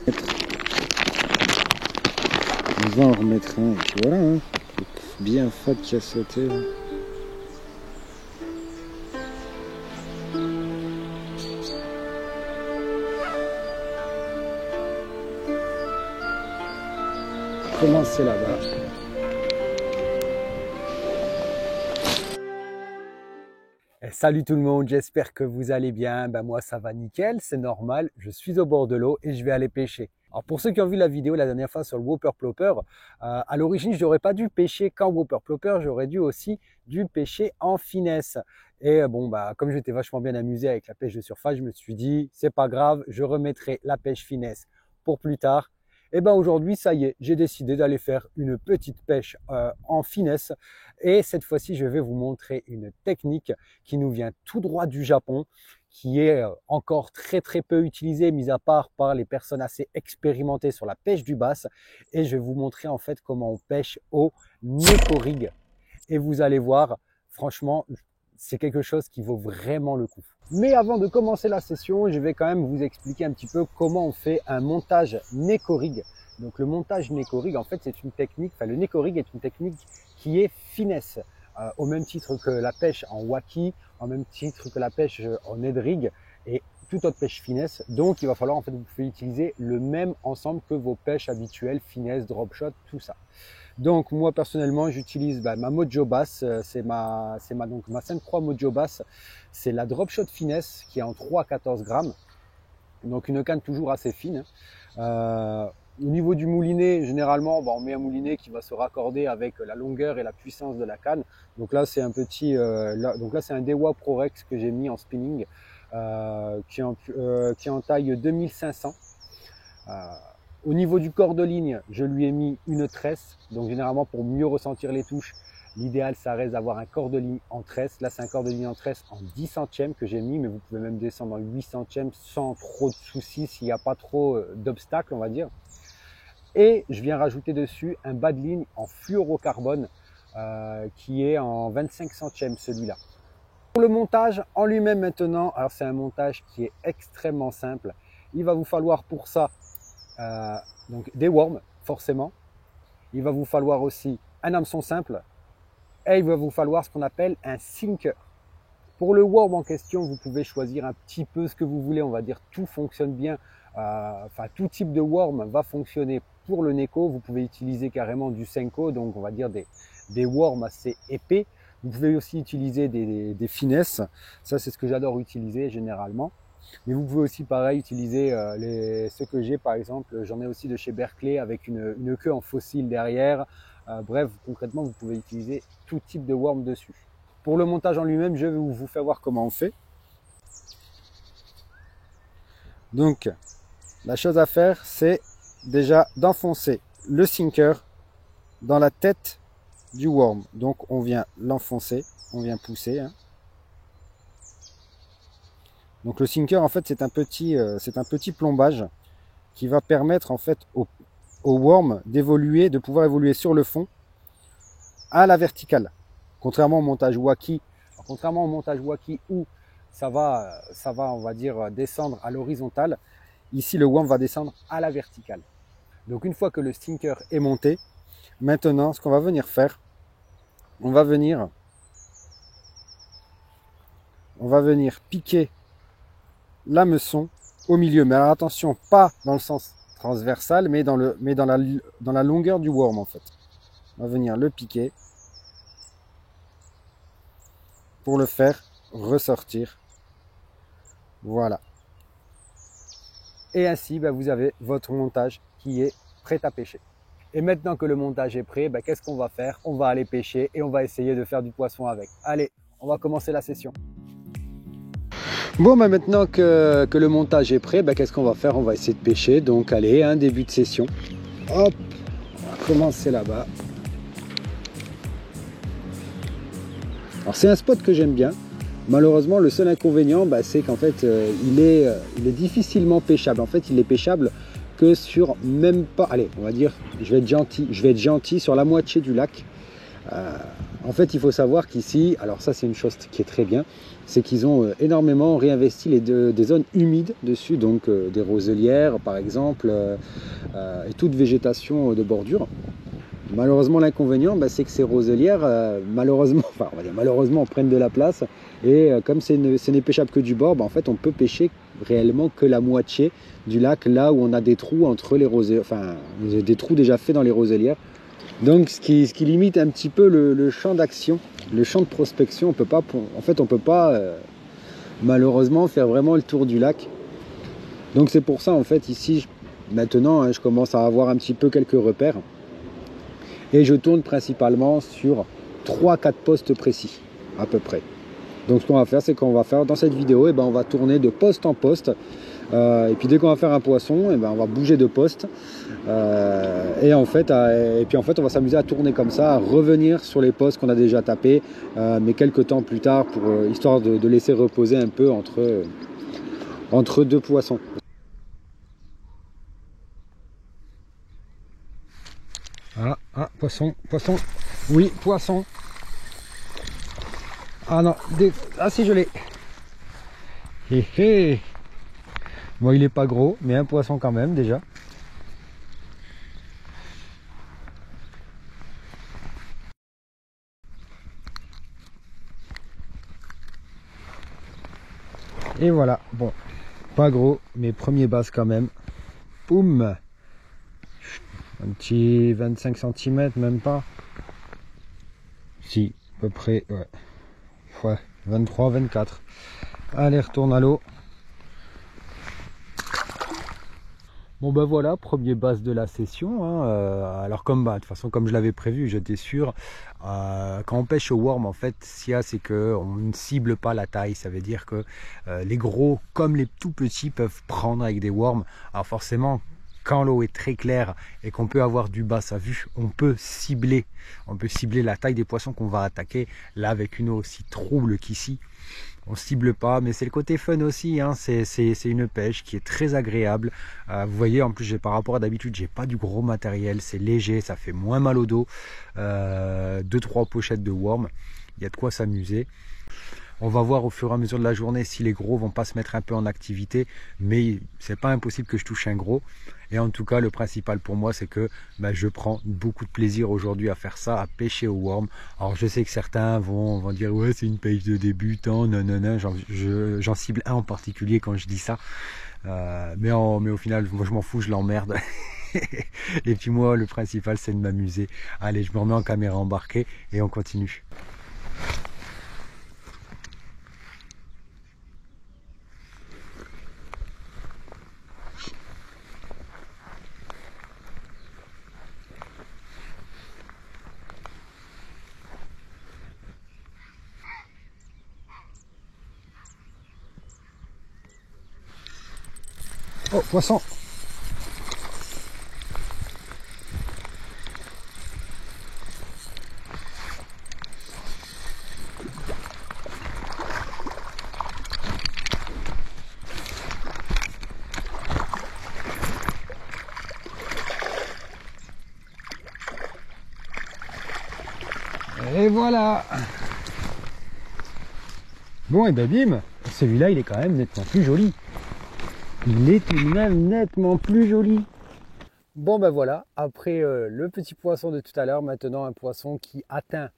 On va en remettre un, et puis voilà, hein. Bien fat qui a sauté. Là. Commencer là-bas. Salut tout le monde, j'espère que vous allez bien. Moi ça va nickel, c'est normal, je suis au bord de l'eau et je vais aller pêcher. Alors pour ceux qui ont vu la vidéo la dernière fois sur le Whopper Plopper, à l'origine je n'aurais pas dû pêcher qu'en Whopper Plopper, j'aurais dû pêcher en finesse. Et comme j'étais vachement bien amusé avec la pêche de surface, je me suis dit c'est pas grave, je remettrai la pêche finesse pour plus tard. Et aujourd'hui, ça y est, j'ai décidé d'aller faire une petite pêche en finesse. Et cette fois-ci, je vais vous montrer une technique qui nous vient tout droit du Japon, qui est encore très peu utilisée, mis à part par les personnes assez expérimentées sur la pêche du bass. Et je vais vous montrer en fait comment on pêche au Neko Rig. Et vous allez voir, franchement, c'est quelque chose qui vaut vraiment le coup. Mais avant de commencer la session, je vais quand même vous expliquer un petit peu comment on fait un montage Neko Rig. Donc le montage Neko Rig, en fait, c'est une technique, le Neko Rig est une technique qui est finesse, au même titre que la pêche en waki, au même titre que la pêche en Ned Rig et toute autre pêche finesse. Donc il va falloir en fait vous pouvez utiliser le même ensemble que vos pêches habituelles, finesse, drop shot, tout ça. Donc moi personnellement j'utilise ma Mojo Bass, c'est ma 5.3 Mojo Bass, c'est la drop shot finesse qui est en 3 à 14 grammes, donc une canne toujours assez fine. Au niveau du moulinet, généralement on met un moulinet qui va se raccorder avec la longueur et la puissance de la canne. Donc là c'est un petit, c'est un Dewa Pro Rex que j'ai mis en spinning, qui est en taille 2500. Au niveau du corps de ligne, je lui ai mis une tresse. Donc généralement pour mieux ressentir les touches, l'idéal ça reste d'avoir un corps de ligne en tresse. Là c'est un corps de ligne en tresse en 10 centièmes que j'ai mis, mais vous pouvez même descendre en 8 centièmes sans trop de soucis s'il n'y a pas trop d'obstacles on va dire. Et je viens rajouter dessus un bas de ligne en fluorocarbone qui est en 25 centièmes celui-là. Pour le montage en lui-même maintenant, alors c'est un montage qui est extrêmement simple. Il va vous falloir pour ça donc des worms forcément. Il va vous falloir aussi un hameçon simple et il va vous falloir ce qu'on appelle un sinker. Pour le worm en question, vous pouvez choisir un petit peu ce que vous voulez. On va dire tout fonctionne bien. Tout type de worm va fonctionner pour le Neko. Vous pouvez utiliser carrément du Senko, donc on va dire des worms assez épais. Vous pouvez aussi utiliser des finesses. Ça, c'est ce que j'adore utiliser généralement. Mais vous pouvez aussi, pareil, utiliser ceux que j'ai, par exemple. J'en ai aussi de chez Berkeley avec une queue en fossile derrière. Bref, concrètement, vous pouvez utiliser tout type de worm dessus. Pour le montage en lui-même, je vais vous faire voir comment on fait. Donc, la chose à faire, c'est déjà d'enfoncer le sinker dans la tête du worm. Donc, on vient l'enfoncer, on vient pousser. Hein. Donc, le sinker, en fait, c'est un petit plombage qui va permettre en fait au worm d'évoluer, de pouvoir évoluer sur le fond à la verticale. Contrairement au montage waki, où ça va, on va dire, descendre à l'horizontale, ici le worm va descendre à la verticale. Donc une fois que le sinker est monté, maintenant ce qu'on va venir faire, on va venir piquer l'hameçon au milieu. Mais alors attention, pas dans le sens transversal, mais dans la longueur du worm en fait. On va venir le piquer pour le faire ressortir. Voilà. Et ainsi, vous avez votre montage qui est prêt à pêcher. Et maintenant que le montage est prêt, qu'est-ce qu'on va faire? On va aller pêcher et on va essayer de faire du poisson avec. Allez, on va commencer la session. Bon, maintenant que le montage est prêt, qu'est-ce qu'on va faire? On va essayer de pêcher. Donc allez, un début de session. Hop, on va commencer là-bas. Alors c'est un spot que j'aime bien. Malheureusement, le seul inconvénient, c'est qu'en fait, il est difficilement pêchable. En fait, il est pêchable que sur même pas, allez, on va dire, je vais être gentil sur la moitié du lac. En fait, il faut savoir qu'ici, alors ça c'est une chose qui est très bien, c'est qu'ils ont énormément réinvesti des zones humides dessus, donc des roselières par exemple, et toute végétation de bordure. Malheureusement, l'inconvénient, c'est que ces roselières, malheureusement, enfin on va dire malheureusement, prennent de la place, et comme ce n'est pêchable que du bord, en fait on peut pêcher réellement que la moitié du lac, là où on a des trous entre les roselières, enfin des trous déjà faits dans les roselières. Donc ce qui limite un petit peu le champ d'action, le champ de prospection. On peut pas, en fait on peut pas malheureusement faire vraiment le tour du lac. Donc c'est pour ça en fait ici maintenant je commence à avoir un petit peu quelques repères, et je tourne principalement sur 3-4 postes précis à peu près. Donc ce qu'on va faire, c'est qu'on va faire dans cette vidéo, on va tourner de poste en poste, et puis dès qu'on va faire un poisson, on va bouger de poste, et puis en fait on va s'amuser à tourner comme ça, à revenir sur les postes qu'on a déjà tapés, mais quelques temps plus tard, pour histoire de laisser reposer un peu entre deux poissons. Ah, poisson, oui, poisson. Ah non, ah si, je l'ai. Hé hé. Bon, il est pas gros, mais un poisson quand même déjà. Et voilà, bon, pas gros, mais premier basse quand même. Boum. Un petit 25 cm, même pas. Si, à peu près, ouais, 23, 24. Allez, retourne à l'eau. Bon voilà, premier bass de la session, hein. Alors comme de toute façon comme je l'avais prévu, j'étais sûr, quand on pêche au worm, en fait, ce qu'il y a, c'est qu'on ne cible pas la taille. Ça veut dire que les gros comme les tout petits peuvent prendre avec des worms. Alors forcément, quand l'eau est très claire et qu'on peut avoir du bass à vue, on peut cibler la taille des poissons qu'on va attaquer. Là, avec une eau aussi trouble qu'ici, on cible pas, mais c'est le côté fun aussi, hein. C'est une pêche qui est très agréable. Vous voyez, en plus, par rapport à d'habitude, j'ai pas du gros matériel, c'est léger, ça fait moins mal au dos. 2-3 pochettes de worm, il y a de quoi s'amuser. On va voir au fur et à mesure de la journée si les gros vont pas se mettre un peu en activité, mais c'est pas impossible que je touche un gros. Et en tout cas, le principal pour moi, c'est que je prends beaucoup de plaisir aujourd'hui à faire ça, à pêcher au worm. Alors je sais que certains vont dire ouais, c'est une pêche de débutant, non, j'en cible un en particulier quand je dis ça, mais au final, moi je m'en fous, je l'emmerde. Et puis moi, le principal, c'est de m'amuser. Allez, je me remets en caméra embarquée et on continue. Oh, poisson! Et voilà! Bon, et bim! Celui-là, il est quand même nettement plus joli. Il est tout de même nettement plus joli. Bon voilà, après le petit poisson de tout à l'heure, maintenant un poisson qui atteint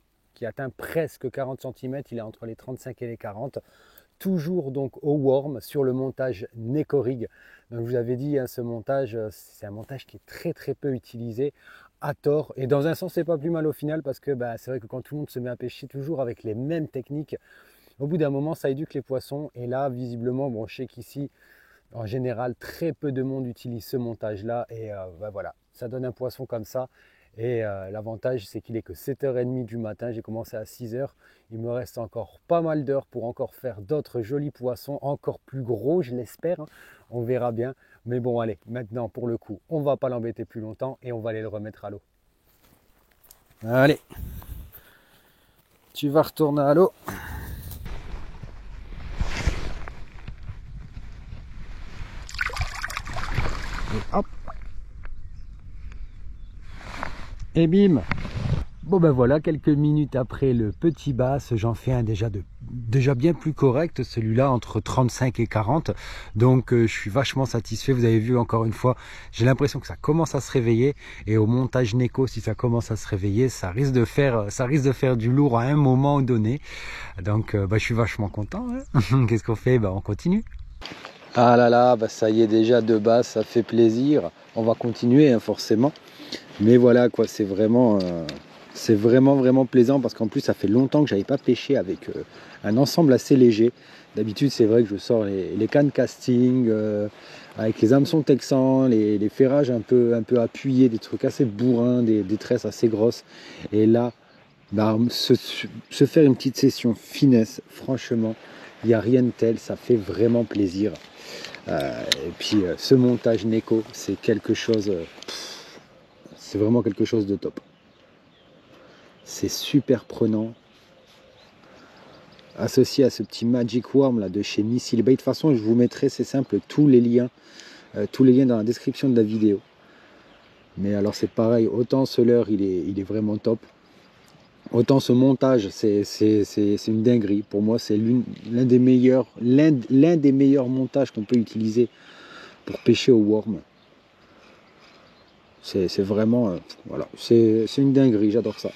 presque 40 cm, il est entre les 35 et les 40, toujours donc au worm sur le montage Nekorig. Donc je vous avais dit, hein, ce montage, c'est un montage qui est très peu utilisé à tort, et dans un sens c'est pas plus mal au final, parce que c'est vrai que quand tout le monde se met à pêcher toujours avec les mêmes techniques, au bout d'un moment ça éduque les poissons, et là visiblement, bon, je sais qu'ici en général, très peu de monde utilise ce montage-là, et voilà, ça donne un poisson comme ça. Et l'avantage, c'est qu'il est que 7h30 du matin, j'ai commencé à 6h. Il me reste encore pas mal d'heures pour encore faire d'autres jolis poissons, encore plus gros, je l'espère, hein. On verra bien. Mais bon, allez, maintenant, pour le coup, on ne va pas l'embêter plus longtemps et on va aller le remettre à l'eau. Allez, tu vas retourner à l'eau. Et hop, et bim. Bon ben voilà, quelques minutes après le petit bass, j'en fais un déjà bien plus correct, celui-là entre 35 et 40. Donc je suis vachement satisfait. Vous avez vu encore une fois, j'ai l'impression que ça commence à se réveiller. Et au montage Neko, si ça commence à se réveiller, ça risque de faire du lourd à un moment donné. Donc je suis vachement content. Hein. Qu'est-ce qu'on fait? On continue. Ah là là, ça y est déjà de basse, ça fait plaisir. On va continuer hein, forcément. Mais voilà quoi, c'est vraiment vraiment plaisant parce qu'en plus ça fait longtemps que j'avais pas pêché avec un ensemble assez léger. D'habitude c'est vrai que je sors les cannes casting avec les hameçons texans, les ferrages un peu appuyés, des trucs assez bourrins, des tresses assez grosses. Et là, se faire une petite session finesse, franchement, il n'y a rien de tel, ça fait vraiment plaisir. Et puis ce montage Neko, c'est quelque chose, c'est vraiment quelque chose de top. C'est super prenant. Associé à ce petit Magic Worm là de chez Missile Bait. De toute façon, je vous mettrai, c'est simple, tous les liens dans la description de la vidéo. Mais alors c'est pareil, autant ce leurre il est vraiment top. Autant ce montage, c'est une dinguerie. Pour moi, c'est l'un des meilleurs montages qu'on peut utiliser pour pêcher au worm. C'est vraiment, voilà, c'est une dinguerie, j'adore ça.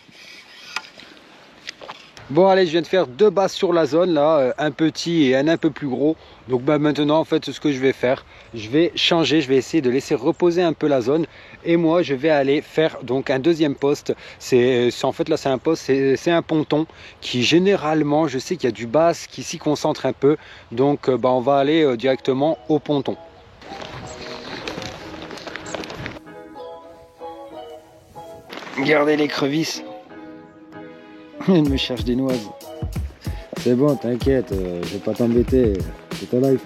Bon allez, je viens de faire 2 basses sur la zone là, un petit et un peu plus gros. Donc maintenant en fait ce que je vais faire, je vais changer, je vais essayer de laisser reposer un peu la zone. Et moi je vais aller faire donc un deuxième poste. En fait là c'est un poste, c'est un ponton qui généralement, je sais qu'il y a du bass qui s'y concentre un peu. Donc on va aller directement au ponton. Regardez l'écrevisse. Il me cherche des noises. C'est bon, t'inquiète, je vais pas t'embêter. C'est ta life.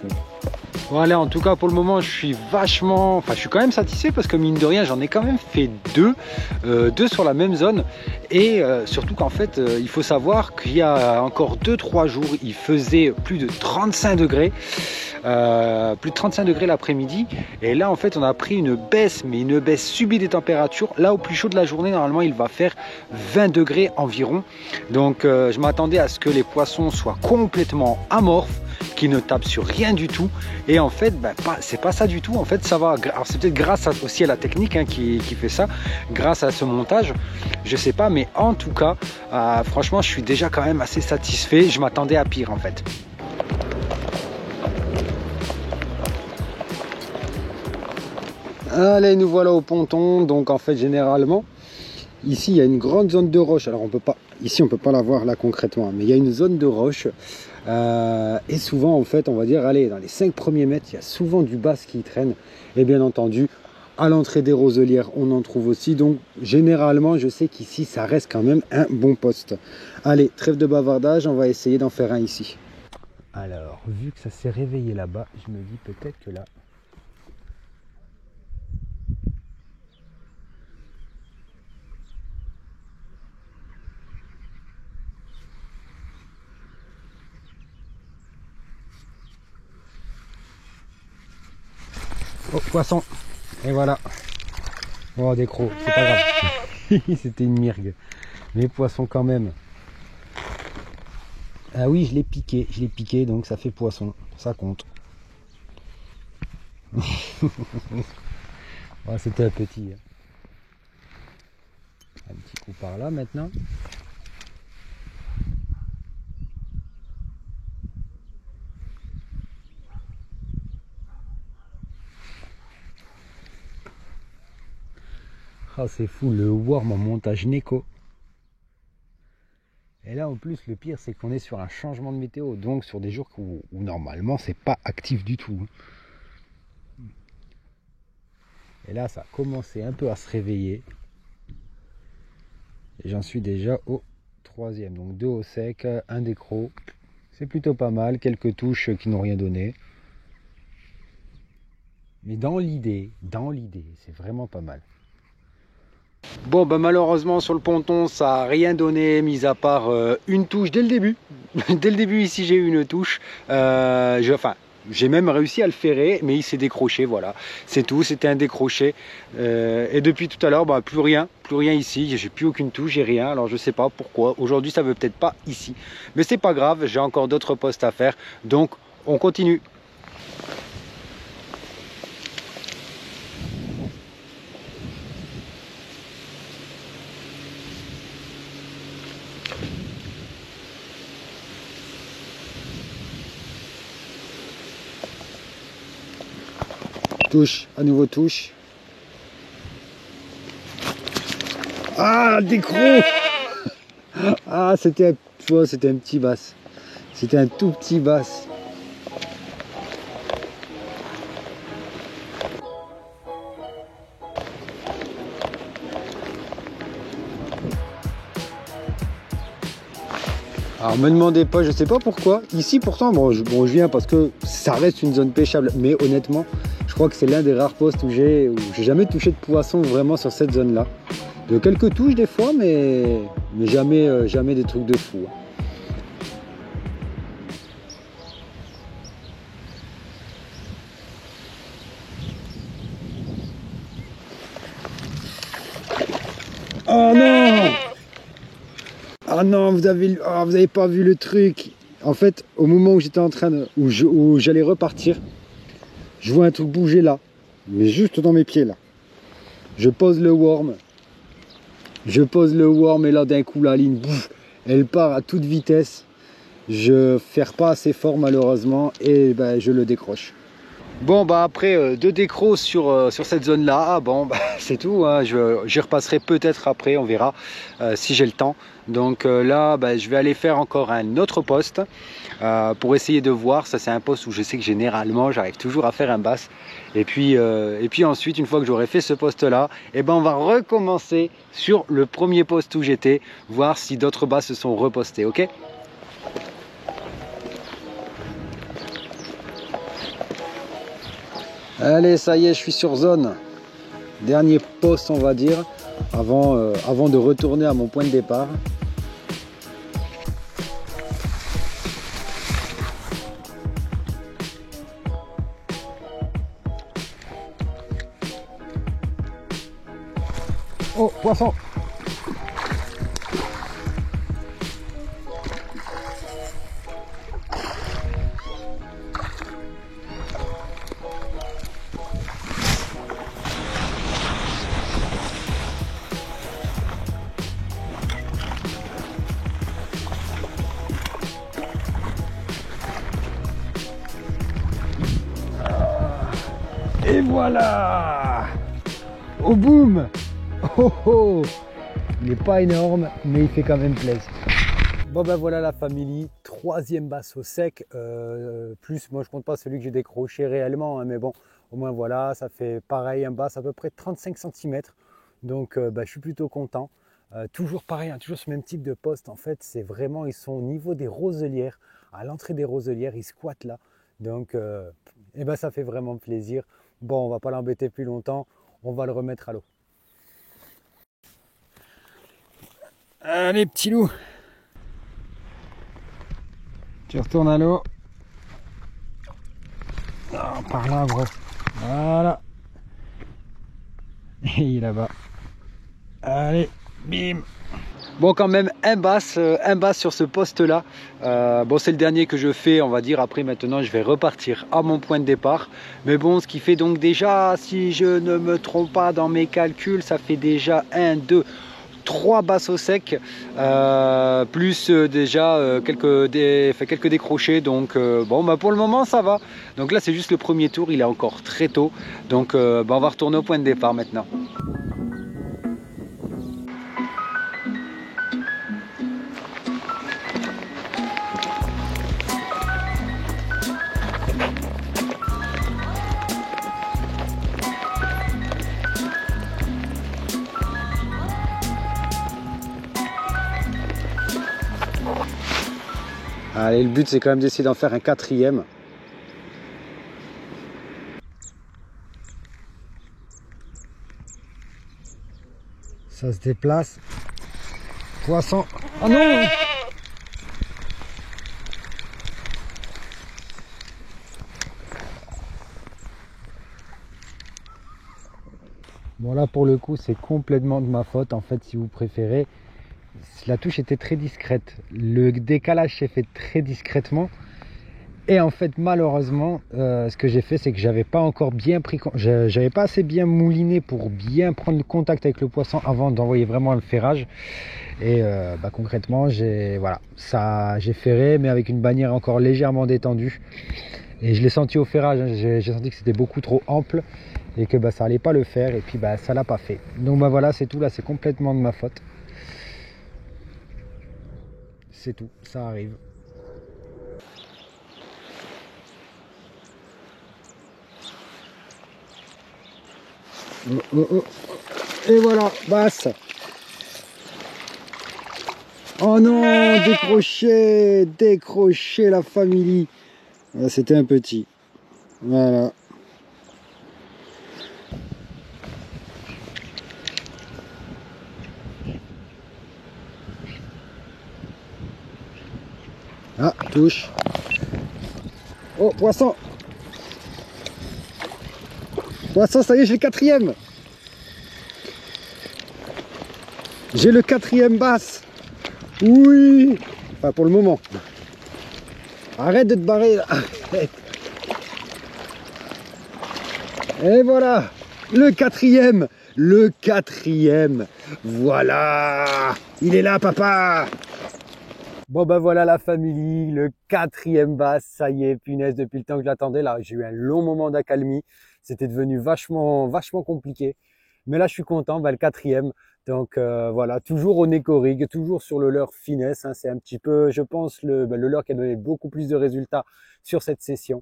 Bon allez, en tout cas pour le moment je suis je suis quand même satisfait parce que mine de rien j'en ai quand même fait deux sur la même zone. Et surtout qu'en fait il faut savoir qu'il y a encore 2-3 jours il faisait plus de 35 degrés. Plus de 35 degrés l'après-midi, et là en fait on a pris une baisse, mais une baisse subie des températures. Là au plus chaud de la journée normalement il va faire 20 degrés environ. Donc je m'attendais à ce que les poissons soient complètement amorphes, qui ne tapent sur rien du tout, et en fait c'est pas ça du tout. En fait ça va, alors c'est peut-être grâce aussi à la technique hein, qui fait ça, grâce à ce montage, je sais pas, mais en tout cas franchement je suis déjà quand même assez satisfait. Je m'attendais à pire en fait. Allez, nous voilà au ponton. Donc en fait généralement ici il y a une grande zone de roche. Alors on peut pas la voir là concrètement, mais il y a une zone de roche et souvent en fait on va dire allez dans les 5 premiers mètres il y a souvent du bass qui traîne. Et bien entendu à l'entrée des roselières on en trouve aussi. Donc généralement je sais qu'ici ça reste quand même un bon poste. Allez, trêve de bavardage, on va essayer d'en faire un ici. Alors vu que ça s'est réveillé là-bas, je me dis peut-être que là oh, poisson. Et voilà. Oh, des crocs, c'est pas grave. C'était une myrgue. Mais poisson quand même. Ah oui, je l'ai piqué, donc ça fait poisson. Ça compte. Oh, c'était un petit. Un petit coup par là maintenant. Ah, c'est fou, le worm en montage Neko. Et là en plus le pire c'est qu'on est sur un changement de météo, donc sur des jours où normalement c'est pas actif du tout. Et là ça a commencé un peu à se réveiller. Et j'en suis déjà au 3e, donc 2 au sec, un d'écro. C'est plutôt pas mal, quelques touches qui n'ont rien donné. Mais dans l'idée, c'est vraiment pas mal. Bon malheureusement sur le ponton ça n'a rien donné, mis à part une touche dès le début. Dès le début ici j'ai eu une touche. J'ai même réussi à le ferrer, mais il s'est décroché, voilà. C'est tout, c'était un décroché. Et depuis tout à l'heure, bah, plus rien ici. J'ai plus aucune touche, j'ai rien. Alors je sais pas pourquoi. Aujourd'hui, ça veut peut-être pas ici. Mais c'est pas grave, j'ai encore d'autres postes à faire. Donc, on continue. Touche, à nouveau touche. Ah, décro. Ah, c'était un petit basse. C'était un tout petit basse. Alors me demandez pas, je sais pas pourquoi. Ici pourtant, bon, je viens parce que ça reste une zone pêchable. Mais honnêtement, je crois que c'est l'un des rares postes où j'ai jamais touché de poisson vraiment sur cette zone-là. De quelques touches des fois, mais jamais, jamais des trucs de fou. Oh non! Ah non, vous avez pas vu le truc. En fait, au moment où j'étais en train de, où j'allais repartir, je vois un truc bouger là, mais juste dans mes pieds là. Je pose le worm et là d'un coup la ligne, bouf, elle part à toute vitesse. Je ferre pas assez fort malheureusement et ben, je le décroche. Bon bah après deux décros sur cette zone là, bon bah, c'est tout, hein. J'y repasserai peut-être après, on verra si j'ai le temps. Donc là bah, je vais aller faire encore un autre poste pour essayer de voir. Ça c'est un poste où je sais que généralement j'arrive toujours à faire un bass. Et puis ensuite une fois que j'aurai fait ce poste là, et ben on va recommencer sur le premier poste où j'étais, voir si d'autres basses se sont repostés, ok? Allez, ça y est, je suis sur zone. Dernier poste, on va dire, avant de retourner à mon point de départ. Oh, poisson! Et voilà! Oh boum! Oh oh! Il n'est pas énorme, mais il fait quand même plaisir. Bon ben voilà la famille, troisième basse au sec. Plus, moi je compte pas celui que j'ai décroché réellement, hein, mais bon, au moins voilà, ça fait pareil, un basse à peu près 35 cm. Donc je suis plutôt content. Toujours pareil, hein, toujours ce même type de poste. En fait, c'est vraiment, ils sont au niveau des roselières, à l'entrée des roselières, ils squattent là. Donc ça fait vraiment plaisir. Bon, on va pas l'embêter plus longtemps, on va le remettre à l'eau. Allez, petit loup, tu retournes à l'eau. Oh, par là, gros. Voilà. Et il est là-bas. Allez, bim. Bon, quand même, un bass sur ce poste-là. Bon, c'est le dernier que je fais, on va dire. Après, maintenant, je vais repartir à mon point de départ. Mais bon, ce qui fait donc déjà, si je ne me trompe pas dans mes calculs, ça fait déjà 1, 2, 3 basses au sec, plus déjà quelques décrochés. Donc, bon, bah, pour le moment, ça va. Donc là, c'est juste le premier tour. Il est encore très tôt. Donc, on va retourner au point de départ maintenant. Allez, le but c'est quand même d'essayer d'en faire un quatrième. Ça se déplace. Poisson. Oh non! Bon là pour le coup c'est complètement de ma faute en fait si vous préférez. La touche était très discrète. Le décalage s'est fait très discrètement. Et en fait malheureusement ce que j'ai fait c'est que j'avais pas encore bien pris, j'avais pas assez bien mouliné pour bien prendre le contact avec le poisson avant d'envoyer vraiment le ferrage. Et concrètement j'ai ferré mais avec une bannière encore légèrement détendue. Et je l'ai senti au ferrage, hein. J'ai senti que c'était beaucoup trop ample et que ça allait pas le faire et puis ça l'a pas fait. Donc voilà c'est tout, là c'est complètement de ma faute. C'est tout, ça arrive. Oh, oh, oh. Et voilà, basse. Oh non, décroché la famille. C'était un petit. Voilà. Ah, touche. Oh, poisson. Poisson, ça y est, j'ai le quatrième. J'ai le quatrième basse. Oui. Enfin, pour le moment. Arrête de te barrer là. Arrête. Et voilà. Le quatrième. Le quatrième. Voilà. Il est là, papa. Bon voilà la famille, le quatrième basse, ça y est, punaise, depuis le temps que je l'attendais, là j'ai eu un long moment d'accalmie, c'était devenu vachement compliqué, mais là je suis content, le quatrième, donc voilà, toujours au Neco-Rig, toujours sur le leurre finesse, hein, c'est un petit peu, je pense, le leurre qui a donné beaucoup plus de résultats sur cette session.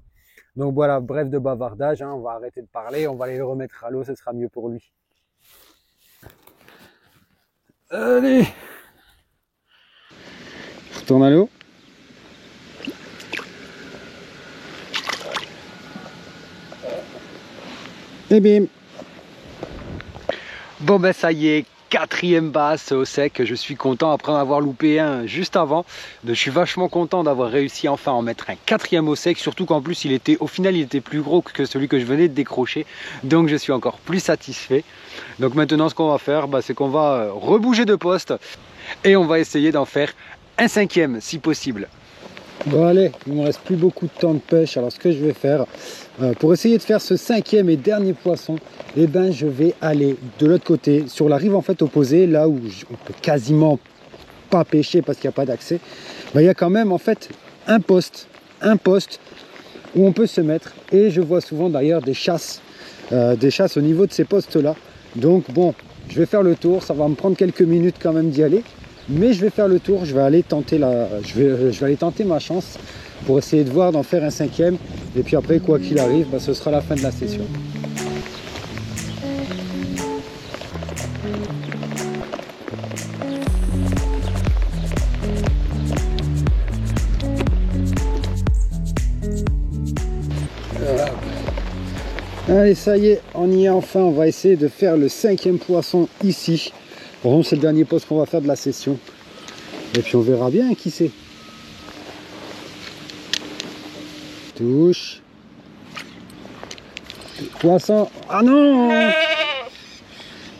Donc voilà, bref de bavardage, hein, on va arrêter de parler, on va aller le remettre à l'eau, ce sera mieux pour lui. Allez! Retourne à l'eau. Et bim. Bon ça y est, quatrième basse au sec, je suis content après en avoir loupé un juste avant. Je suis vachement content d'avoir réussi enfin à en mettre un quatrième au sec, surtout qu'en plus au final il était plus gros que celui que je venais de décrocher, donc je suis encore plus satisfait. Donc maintenant ce qu'on va faire, c'est qu'on va rebouger de poste et on va essayer d'en faire un cinquième si possible. Bon allez, il ne me reste plus beaucoup de temps de pêche, alors ce que je vais faire pour essayer de faire ce cinquième et dernier poisson, je vais aller de l'autre côté sur la rive en fait opposée, là où on peut quasiment pas pêcher parce qu'il n'y a pas d'accès. Il y a quand même en fait un poste où on peut se mettre, et je vois souvent d'ailleurs des chasses au niveau de ces postes là. Donc bon, je vais faire le tour, ça va me prendre quelques minutes quand même d'y aller. Mais je vais faire le tour, je vais aller tenter ma chance pour essayer de voir d'en faire un cinquième. Et puis après, quoi qu'il arrive, ce sera la fin de la session. Allez, ça y est, on y est enfin. On va essayer de faire le cinquième poisson ici. Bon, c'est le dernier poste qu'on va faire de la session. Et puis on verra bien qui c'est. Touche. Poisson. Ah non!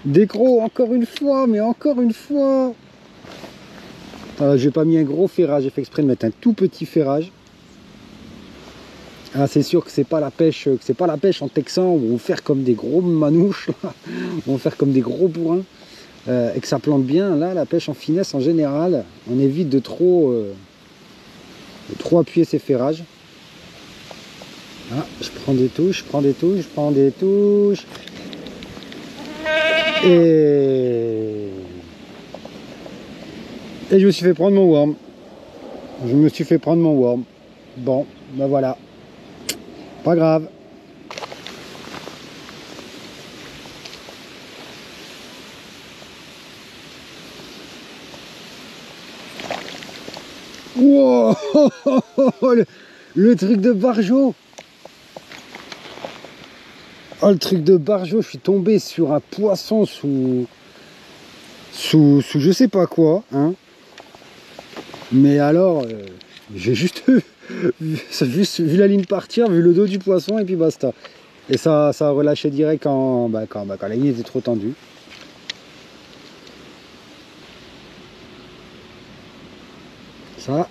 Décro, encore une fois, mais encore une fois. J'ai pas mis un gros ferrage, j'ai fait exprès de mettre un tout petit ferrage. Ah, c'est sûr que c'est pas la pêche, en texan où on va faire comme des gros manouches, là. On va faire comme des gros bourrins. Et que ça plante bien. Là, la pêche en finesse en général, on évite de trop appuyer ses ferrages. Ah, je prends des touches, et je me suis fait prendre mon worm. Bon, voilà, pas grave. Wow. Le truc de Barjo. Oh, le truc de Barjo, je suis tombé sur un poisson sous je sais pas quoi, hein. Mais alors, j'ai juste vu la ligne partir, vu le dos du poisson et puis basta. Et ça a relâché direct quand la ligne était trop tendue. Ça,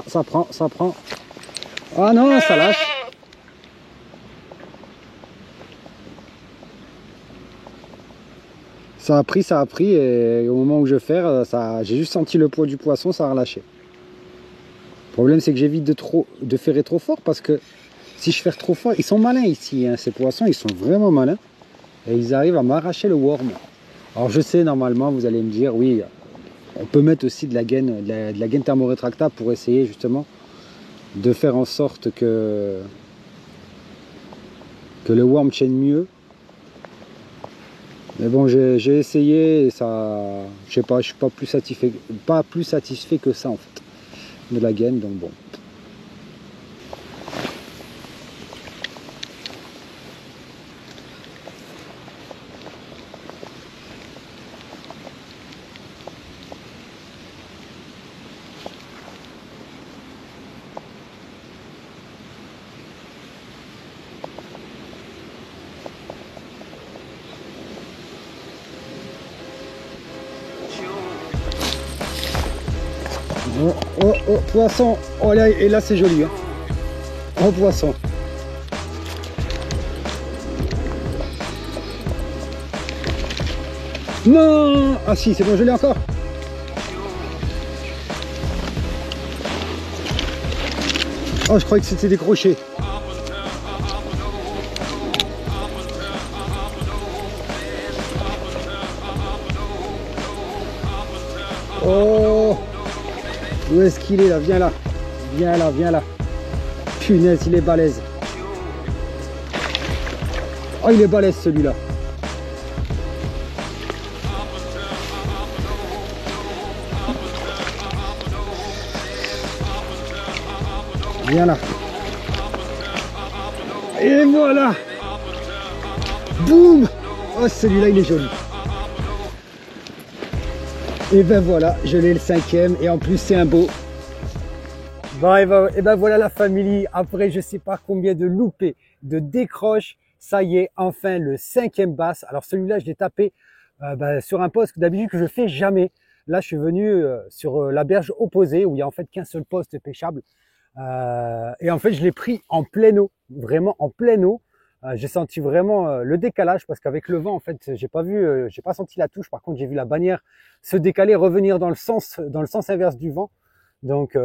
ça prend, ça prend. Ah non, ça lâche. Ça a pris et au moment où je ferre, j'ai juste senti le poids du poisson, ça a relâché. Le problème c'est que j'évite de ferrer trop fort parce que si je ferre trop fort, ils sont malins ici, hein, ces poissons, ils sont vraiment malins. Et ils arrivent à m'arracher le worm. Alors je sais, normalement, vous allez me dire, oui, on peut mettre aussi de la gaine, de la gaine thermorétractable pour essayer justement de faire en sorte que le worm tienne mieux. Mais bon, j'ai essayé et ça, je sais pas, je suis pas plus satisfait que ça en fait, de la gaine, donc bon. Oh, oh, oh, poisson. Oh là, et là c'est joli, hein. Oh, poisson. Non. Ah si, c'est bon, je l'ai encore. Oh, je croyais que c'était décroché. Oh, où est-ce qu'il est là? Viens là. Viens là, viens là. Punaise, il est balèze. Oh, il est balèze celui-là. Viens là. Et voilà. Boum. Oh, celui-là, il est joli. Et ben voilà, je l'ai le 5e et en plus c'est un beau. Bon, et ben voilà la famille, après je sais pas combien de loupés, de décroches, ça y est, enfin le 5e bass. Alors celui-là je l'ai tapé sur un poste que d'habitude que je fais jamais. Là je suis venu sur la berge opposée où il y a en fait qu'un seul poste pêchable. Et en fait je l'ai pris en pleine eau, vraiment en pleine eau. J'ai senti vraiment le décalage parce qu'avec le vent en fait j'ai pas senti la touche. Par contre j'ai vu la bannière se décaler, revenir dans le sens inverse du vent. Donc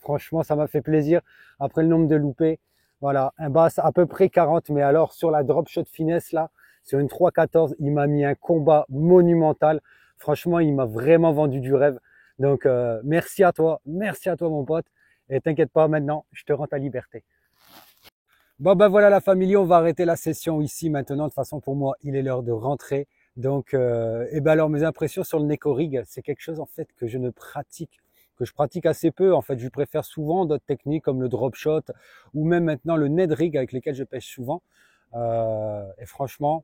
franchement ça m'a fait plaisir après le nombre de loupés. Voilà, un bass à peu près 40, mais alors sur la drop shot finesse là, sur une 3,14, il m'a mis un combat monumental. Franchement il m'a vraiment vendu du rêve. Donc merci à toi mon pote. Et t'inquiète pas, maintenant je te rends ta liberté. Bon ben voilà la famille, on va arrêter la session ici maintenant. De toute façon pour moi il est l'heure de rentrer. Donc et ben alors mes impressions sur le Neko Rig, c'est quelque chose en fait que je pratique assez peu. En fait je préfère souvent d'autres techniques comme le drop shot ou même maintenant le Ned Rig avec lesquels je pêche souvent. Et franchement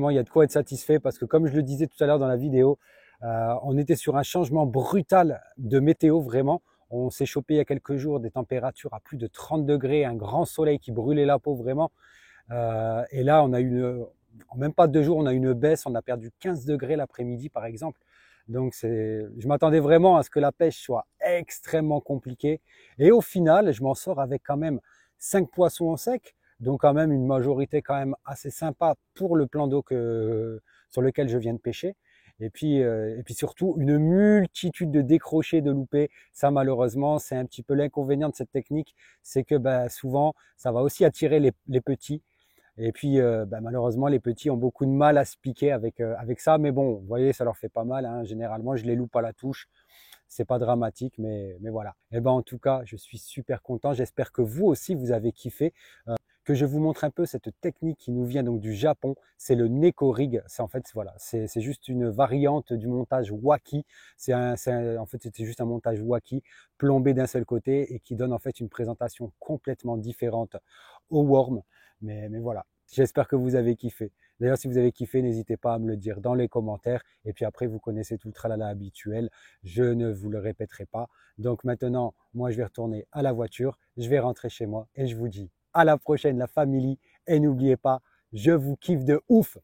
il y a de quoi être satisfait parce que comme je le disais tout à l'heure dans la vidéo, on était sur un changement brutal de météo vraiment. On s'est chopé il y a quelques jours des températures à plus de 30 degrés, un grand soleil qui brûlait la peau vraiment. Et là, on a en même pas 2 jours, on a une baisse, on a perdu 15 degrés l'après-midi par exemple. Donc je m'attendais vraiment à ce que la pêche soit extrêmement compliquée. Et au final, je m'en sors avec quand même 5 poissons au sec. Donc quand même une majorité quand même assez sympa pour le plan d'eau sur lequel je viens de pêcher. Et puis surtout une multitude de décrochés, de loupés. Ça malheureusement c'est un petit peu l'inconvénient de cette technique, c'est que souvent ça va aussi attirer les petits. Et puis malheureusement les petits ont beaucoup de mal à se piquer avec ça. Mais bon, vous voyez, ça leur fait pas mal, hein. Généralement je les loupe à la touche. C'est pas dramatique, mais voilà. Et en tout cas, je suis super content. J'espère que vous aussi vous avez kiffé. Que je vous montre un peu cette technique qui nous vient donc du Japon, c'est le Neko Rig. C'est en fait voilà, c'est juste une variante du montage Waki. En fait c'était juste un montage Waki plombé d'un seul côté et qui donne en fait une présentation complètement différente au worm. Mais voilà, j'espère que vous avez kiffé. D'ailleurs, si vous avez kiffé, n'hésitez pas à me le dire dans les commentaires. Et puis après, vous connaissez tout le tralala habituel. Je ne vous le répéterai pas. Donc maintenant, moi, je vais retourner à la voiture. Je vais rentrer chez moi et je vous dis à la prochaine, la famille, Et n'oubliez pas, je vous kiffe de ouf.